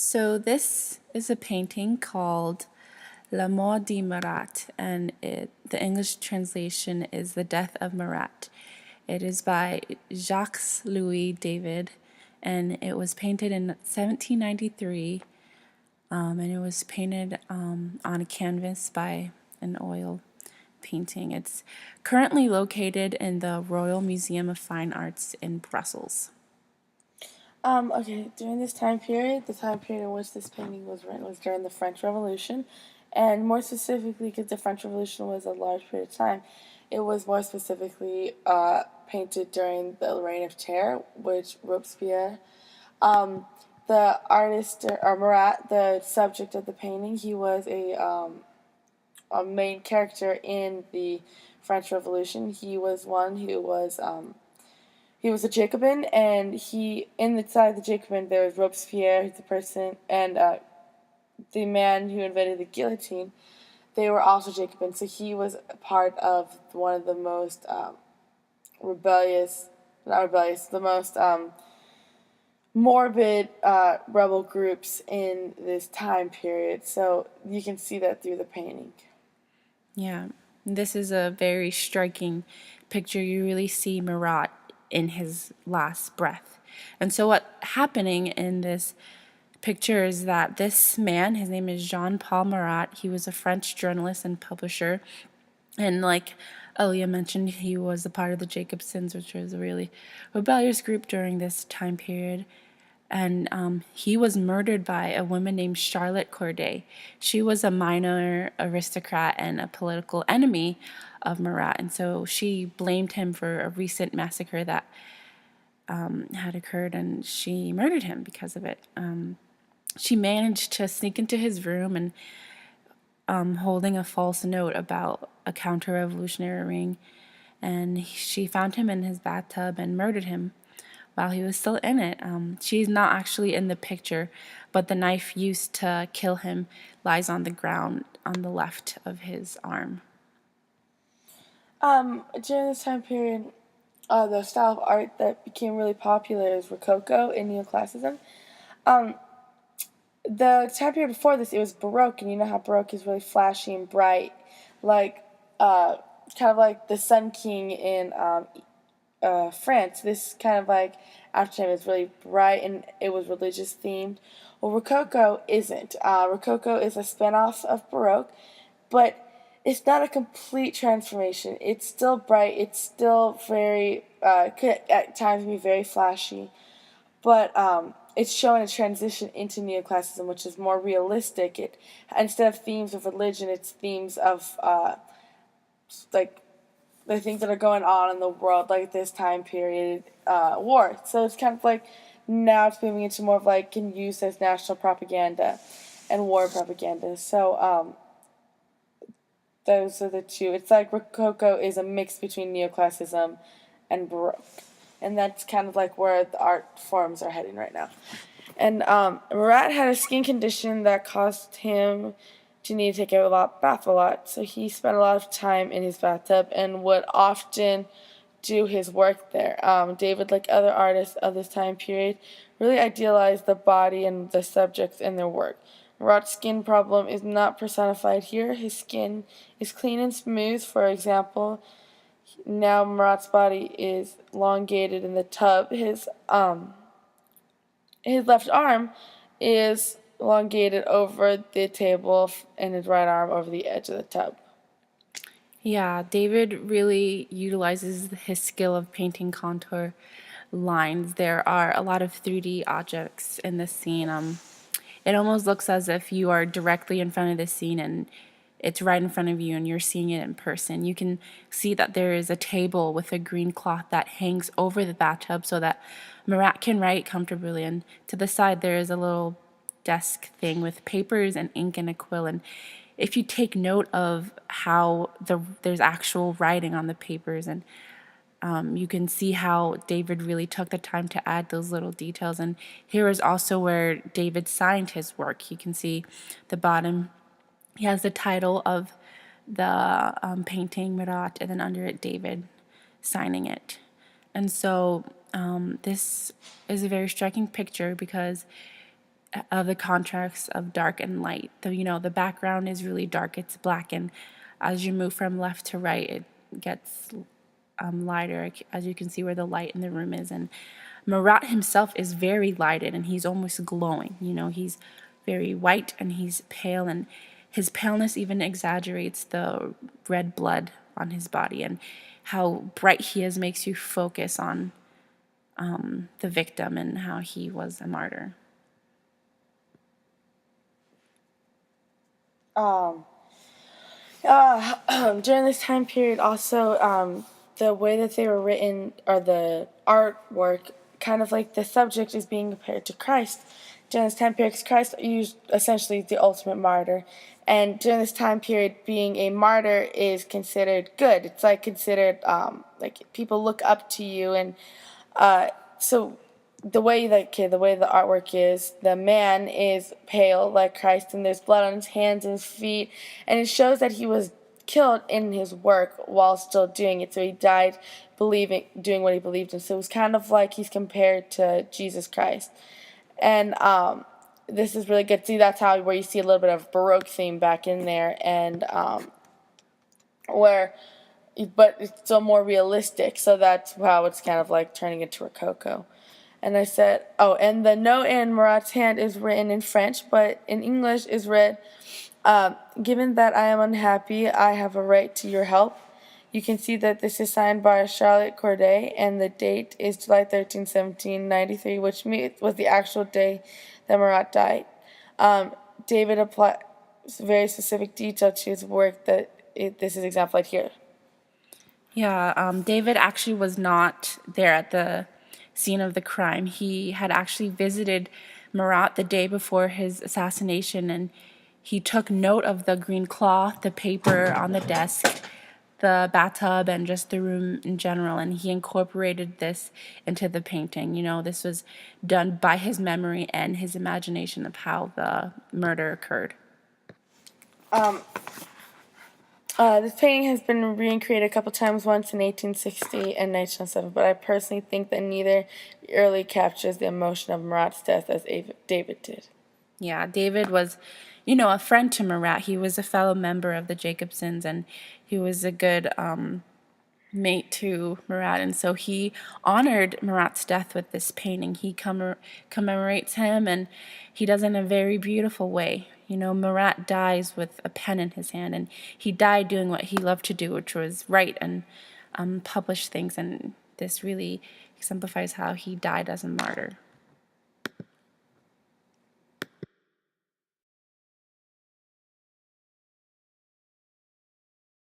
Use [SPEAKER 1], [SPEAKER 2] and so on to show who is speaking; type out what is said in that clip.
[SPEAKER 1] So this is a painting called La Mort de Marat, and the English translation is The Death of Marat. It is by Jacques-Louis David, and it was painted in 1793, and it was painted on a canvas by an oil painting. It's currently located in the Royal Museum of Fine Arts in Brussels.
[SPEAKER 2] Okay, during this time period, the time period in which this painting was written was during the French Revolution, and more specifically, because the French Revolution was a large period of time, it was more specifically painted during the Reign of Terror, which Robespierre, the artist, or Marat, the subject of the painting, he was a main character in the French Revolution. He was one who was he was a Jacobin, and inside the Jacobin there was Robespierre, who's the person, and the man who invented the guillotine. They were also Jacobins, so he was part of one of the most the most morbid rebel groups in this time period. So you can see that through the painting.
[SPEAKER 1] Yeah, this is a very striking picture. You really see Marat in his last breath. And so what's happening in this picture is that this man, his name is Jean-Paul Marat, he was a French journalist and publisher. And like Elia mentioned, he was a part of the Jacobsons, which was a really rebellious group during this time period. And he was murdered by a woman named Charlotte Corday. She was a minor aristocrat and a political enemy of Marat, and so she blamed him for a recent massacre that had occurred, and she murdered him because of it. She managed to sneak into his room and holding a false note about a counter-revolutionary ring, and she found him in his bathtub and murdered him while he was still in it. She's not actually in the picture, but the knife used to kill him lies on the ground on the left of his arm.
[SPEAKER 2] During this time period, the style of art that became really popular is Rococo and Neoclassicism. Um, the time period before this, it was Baroque, and you know how Baroque is really flashy and bright, like kind of like the Sun King in France. This kind of like after time is really bright and it was religious themed. Well, Rococo isn't. Rococo is a spinoff of Baroque, but it's not a complete transformation. It's still bright. It's still very could at times be very flashy, but it's showing a transition into neoclassicism, which is more realistic. It instead of themes of religion, it's themes of like the things that are going on in the world, like this time period, war. So it's kind of like now it's moving into more of like can use as national propaganda and war propaganda. So those are the two. It's like Rococo is a mix between neoclassicism and Baroque, and that's kind of like where the art forms are heading right now. And Marat had a skin condition that caused him to need to take a bath a lot, so he spent a lot of time in his bathtub and would often do his work there. David, like other artists of this time period, really idealized the body and the subjects in their work. Marat's skin problem is not personified here. His skin is clean and smooth. For example, now Marat's body is elongated in the tub. His left arm is elongated over the table and his right arm over the edge of the tub.
[SPEAKER 1] Yeah, David really utilizes his skill of painting contour lines. There are a lot of 3D objects in this scene. It almost looks as if you are directly in front of the scene and it's right in front of you and you're seeing it in person. You can see that there is a table with a green cloth that hangs over the bathtub so that Marat can write comfortably, and to the side there is a little desk thing with papers and ink and a quill. And if you take note of how there's actual writing on the papers, and you can see how David really took the time to add those little details. And here is also where David signed his work. You can see the bottom, he has the title of the painting, Marat, and then under it, David signing it. And so this is a very striking picture because of the contrast of dark and light. The background is really dark, it's black, and as you move from left to right, it gets lighter, as you can see where the light in the room is. And Marat himself is very lighted, and he's almost glowing. He's very white and he's pale, and his paleness even exaggerates the red blood on his body, and how bright he is makes you focus on the victim and how he was a martyr.
[SPEAKER 2] During this time period, also, the way that they were written, or the artwork, kind of like the subject is being compared to Christ. During this time period, 'cause Christ used essentially the ultimate martyr, and during this time period, being a martyr is considered good. It's like considered like people look up to you, and so the way the artwork is, the man is pale like Christ, and there's blood on his hands and his feet, and it shows that he was killed in his work while still doing it. So he died doing what he believed in. So it was kind of like he's compared to Jesus Christ, and this is really good. See, that's where you see a little bit of Baroque theme back in there, and but it's still more realistic. So that's how it's kind of like turning into Rococo. And I said, and the note in Marat's hand is written in French, but in English is read, given that I am unhappy, I have a right to your help. You can see that this is signed by Charlotte Corday, and the date is July 13, 1793, which was the actual day that Marat died. David applies very specific detail to his work this is exemplified here.
[SPEAKER 1] Yeah, David actually was not there at the scene of the crime. He had actually visited Marat the day before his assassination, and he took note of the green cloth, the paper on the desk, the bathtub, and just the room in general, and he incorporated this into the painting. This was done by his memory and his imagination of how the murder occurred.
[SPEAKER 2] This painting has been recreated a couple times, once in 1860 and 1907, but I personally think that neither really captures the emotion of Marat's death as David did.
[SPEAKER 1] Yeah, David was, a friend to Marat. He was a fellow member of the Jacobsons, and he was a good mate to Marat, and so he honored Marat's death with this painting. He commemorates him, and he does it in a very beautiful way. Marat dies with a pen in his hand, and he died doing what he loved to do, which was write and publish things, and this really exemplifies how he died as a martyr.